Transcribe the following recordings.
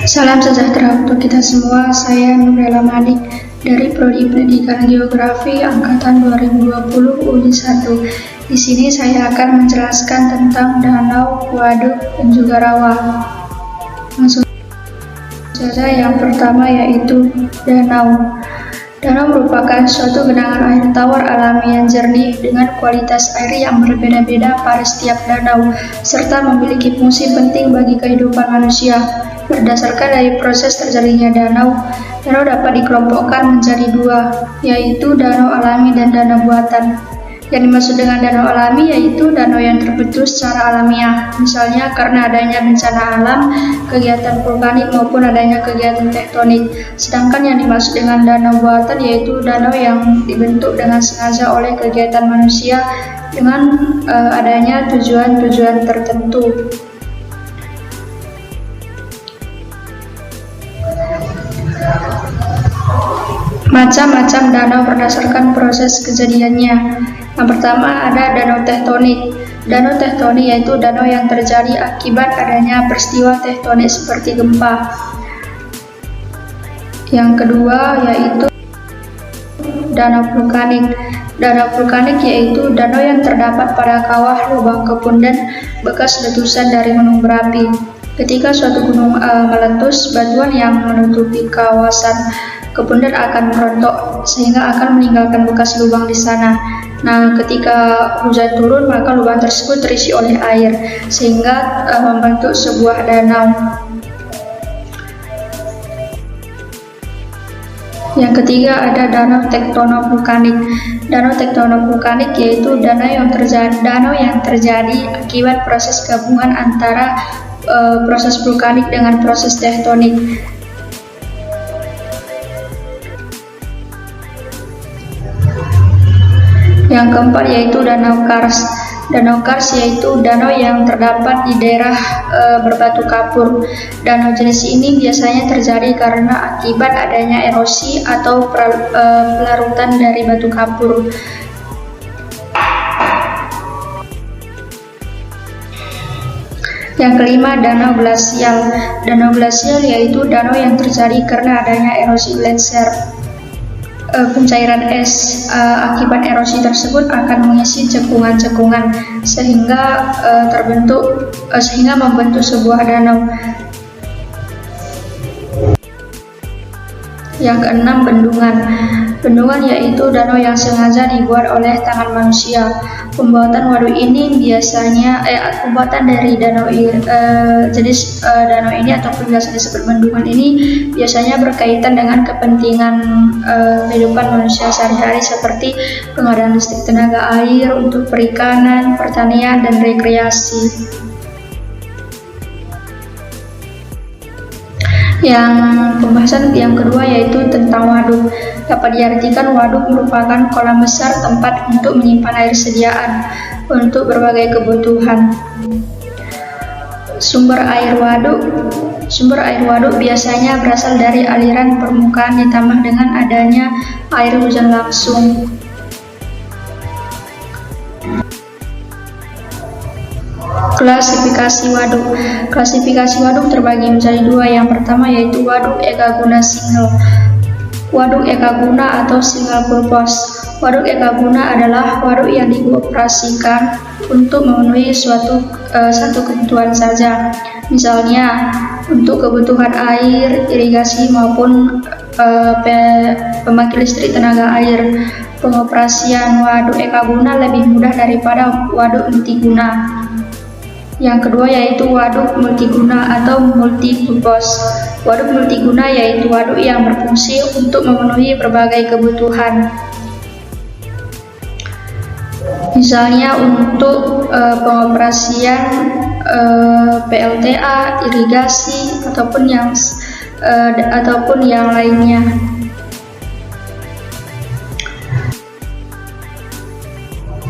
Salam sejahtera untuk kita semua. Saya Nurella Manik dari Prodi Pendidikan Geografi Angkatan 2020 Uni 1. Di sini saya akan menjelaskan tentang danau, waduk, dan juga rawa. Langsung saja, yang pertama yaitu danau. Danau merupakan suatu genangan air tawar alami yang jernih dengan kualitas air yang berbeda-beda pada setiap danau, serta memiliki fungsi penting bagi kehidupan manusia. Berdasarkan dari proses terjadinya danau dapat dikelompokkan menjadi dua, yaitu danau alami dan danau buatan. Yang dimaksud dengan danau alami yaitu danau yang terbentuk secara alamiah, misalnya karena adanya bencana alam, kegiatan vulkanik maupun adanya kegiatan tektonik. Sedangkan yang dimaksud dengan danau buatan yaitu danau yang dibentuk dengan sengaja oleh kegiatan manusia dengan adanya tujuan-tujuan tertentu. Macam-macam danau berdasarkan proses kejadiannya. Yang pertama ada danau tektonik. Danau tektonik yaitu danau yang terjadi akibat adanya peristiwa tektonik seperti gempa. Yang kedua yaitu danau vulkanik. Danau vulkanik yaitu danau yang terdapat pada kawah lubang kepunden bekas letusan dari gunung berapi. Ketika suatu gunung meletus, batuan yang menutupi kawasan kepunden akan merontok sehingga akan meninggalkan bekas lubang di sana. Nah, ketika hujan turun, maka lubang tersebut terisi oleh air sehingga membentuk sebuah danau. Yang ketiga ada danau tektonovulkanik. Danau tektonovulkanik yaitu danau yang terjadi akibat proses gabungan antara proses vulkanik dengan proses tektonik. Yang keempat yaitu danau kars. Danau kars yaitu danau yang terdapat di daerah berbatu kapur. Danau jenis ini biasanya terjadi karena akibat adanya erosi atau pelarutan dari batu kapur. Yang kelima, danau glasial. Danau glasial yaitu danau yang terjadi karena adanya erosi gletser. Pencairan es akibat erosi tersebut akan mengisi cekungan-cekungan sehingga membentuk sebuah danau. Yang keenam, bendungan. Bendungan yaitu danau yang sengaja dibuat oleh tangan manusia. Pembuatan waduk ini biasanya pembuatan dari jenis danau ini ataupun biasa disebut bendungan ini biasanya berkaitan dengan kepentingan kehidupan manusia sehari-hari seperti pengadaan listrik tenaga air untuk perikanan, pertanian, dan rekreasi. Yang pembahasan yang kedua yaitu tentang waduk. Dapat diartikan waduk merupakan kolam besar tempat untuk menyimpan air sediaan untuk berbagai kebutuhan. Sumber air waduk biasanya berasal dari aliran permukaan ditambah dengan adanya air hujan langsung. Klasifikasi waduk. Klasifikasi waduk terbagi menjadi dua. Yang pertama yaitu waduk ekaguna single. Waduk ekaguna atau single purpose. Waduk ekaguna adalah waduk yang dioperasikan untuk memenuhi satu kebutuhan saja. Misalnya untuk kebutuhan air, irigasi maupun pembangkit listrik tenaga air. Pengoperasian waduk ekaguna lebih mudah daripada waduk multiguna. Yang kedua yaitu waduk multiguna atau multipurpose. Waduk multiguna yaitu waduk yang berfungsi untuk memenuhi berbagai kebutuhan. Misalnya untuk pengoperasian PLTA, irigasi ataupun yang lainnya.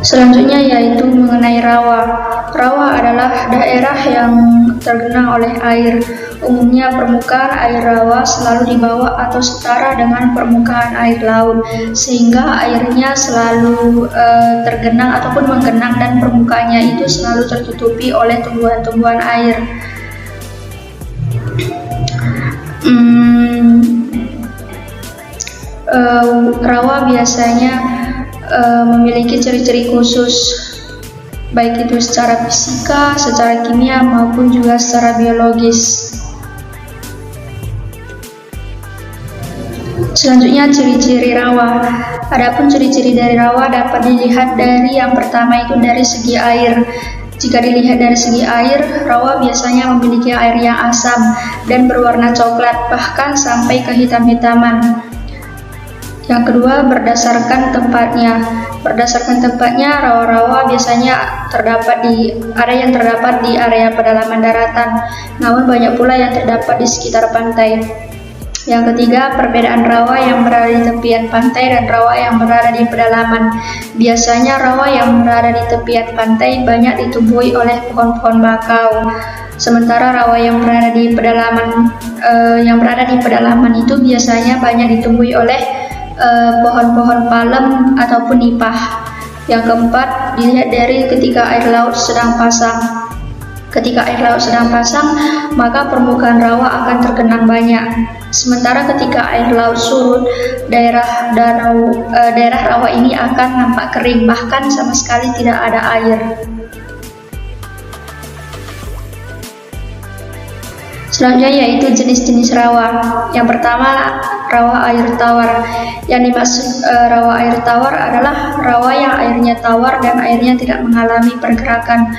Selanjutnya yaitu mengenai rawa. Rawa adalah daerah yang tergenang oleh air. Umumnya permukaan air rawa selalu di bawah atau setara dengan permukaan air laut, sehingga airnya selalu tergenang ataupun menggenang dan permukaannya itu selalu tertutupi oleh tumbuhan-tumbuhan air. Rawa biasanya memiliki ciri-ciri khusus, baik itu secara fisika, secara kimia, maupun juga secara biologis. Selanjutnya, ciri-ciri rawa. Adapun ciri-ciri dari rawa dapat dilihat dari yang pertama itu dari segi air. Jika dilihat dari segi air, rawa biasanya memiliki air yang asam dan berwarna coklat, bahkan sampai kehitam-hitaman. Yang kedua, berdasarkan tempatnya. Berdasarkan tempatnya, rawa-rawa biasanya ada yang terdapat di area pedalaman daratan, namun banyak pula yang terdapat di sekitar pantai. Yang ketiga, perbedaan rawa yang berada di tepian pantai dan rawa yang berada di pedalaman. Biasanya rawa yang berada di tepian pantai banyak ditumbuhi oleh pohon-pohon bakau. Sementara rawa yang berada di pedalaman itu biasanya banyak ditumbuhi oleh pohon-pohon palem ataupun nipah. Yang keempat, dilihat dari ketika air laut sedang pasang. Ketika air laut sedang pasang, maka permukaan rawa akan tergenang banyak. Sementara ketika air laut surut, daerah rawa ini akan nampak kering, bahkan sama sekali tidak ada air. Selanjutnya yaitu jenis-jenis rawa. Yang pertama, rawa air tawar. Yang dimaksud rawa air tawar adalah rawa yang airnya tawar dan airnya tidak mengalami pergerakan.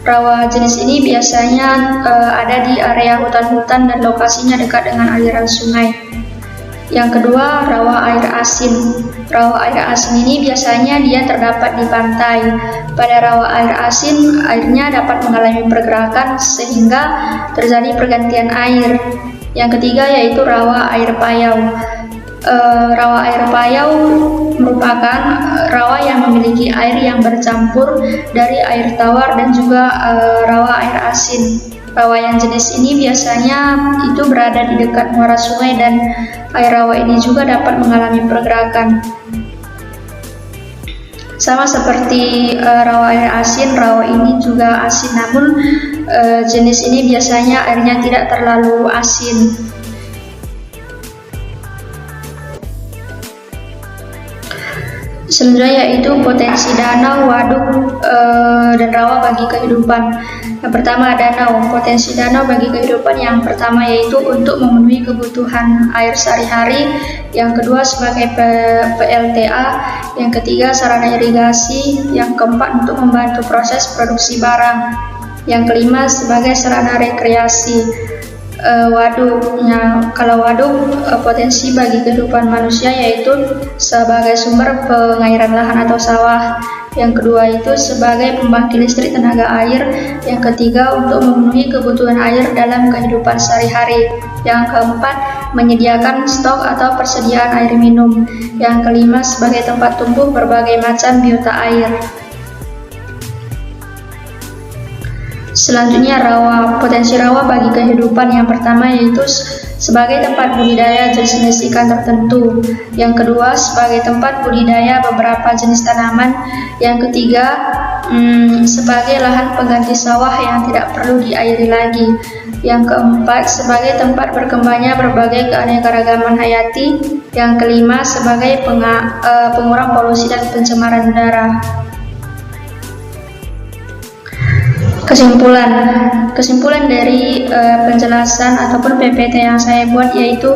Rawa jenis ini biasanya ada di area hutan-hutan dan lokasinya dekat dengan aliran sungai. Yang kedua, rawa air asin. Rawa air asin ini biasanya dia terdapat di pantai. Pada rawa air asin, airnya dapat mengalami pergerakan sehingga terjadi pergantian air. Yang ketiga yaitu rawa air payau. Rawa air payau merupakan rawa yang memiliki air yang bercampur dari air tawar dan juga rawa air asin. Rawa yang jenis ini biasanya itu berada di dekat muara sungai dan air rawa ini juga dapat mengalami pergerakan. Sama seperti rawa air asin, rawa ini juga asin, namun jenis ini biasanya airnya tidak terlalu asin. Selanjutnya yaitu potensi danau, waduk, dan rawa bagi kehidupan. Yang pertama, danau. Potensi danau bagi kehidupan yang pertama yaitu untuk memenuhi kebutuhan air sehari-hari. Yang kedua sebagai PLTA. Yang ketiga sarana irigasi. Yang keempat untuk membantu proses produksi barang. Yang kelima sebagai sarana rekreasi. Waduk. Kalau waduk, potensi bagi kehidupan manusia yaitu sebagai sumber pengairan lahan atau sawah. Yang kedua itu sebagai pembangkit listrik tenaga air. Yang ketiga untuk memenuhi kebutuhan air dalam kehidupan sehari-hari. Yang keempat menyediakan stok atau persediaan air minum. Yang kelima sebagai tempat tumbuh berbagai macam biota air. Selanjutnya rawa. Potensi rawa bagi kehidupan yang pertama yaitu sebagai tempat budidaya jenis-jenis ikan tertentu. Yang kedua sebagai tempat budidaya beberapa jenis tanaman. Yang ketiga sebagai lahan pengganti sawah yang tidak perlu diairi lagi. Yang keempat sebagai tempat berkembangnya berbagai keanekaragaman hayati. Yang kelima sebagai pengurang polusi dan pencemaran udara. Kesimpulan dari penjelasan ataupun PPT yang saya buat yaitu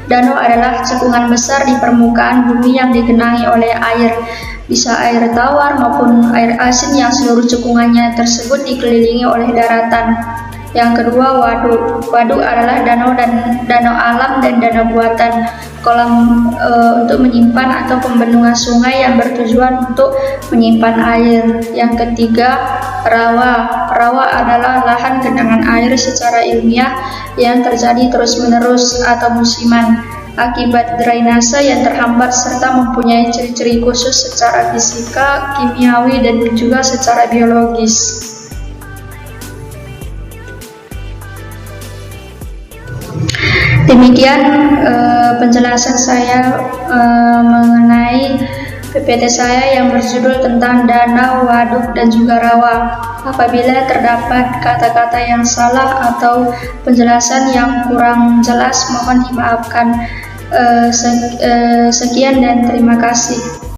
danau adalah cekungan besar di permukaan bumi yang digenangi oleh air, bisa air tawar maupun air asin yang seluruh cekungannya tersebut dikelilingi oleh daratan. Yang kedua, waduk. Waduk adalah danau alam dan danau buatan, kolam untuk menyimpan atau pembendungan sungai yang bertujuan untuk menyimpan air. Yang ketiga, rawa. Rawa adalah lahan genangan air secara ilmiah yang terjadi terus-menerus atau musiman akibat drainase yang terhambat serta mempunyai ciri-ciri khusus secara fisika, kimiawi, dan juga secara biologis. Demikian penjelasan saya mengenai PPT saya yang berjudul tentang danau, waduk, dan juga rawa. Apabila terdapat kata-kata yang salah atau penjelasan yang kurang jelas, mohon dimaafkan. Sekian dan terima kasih.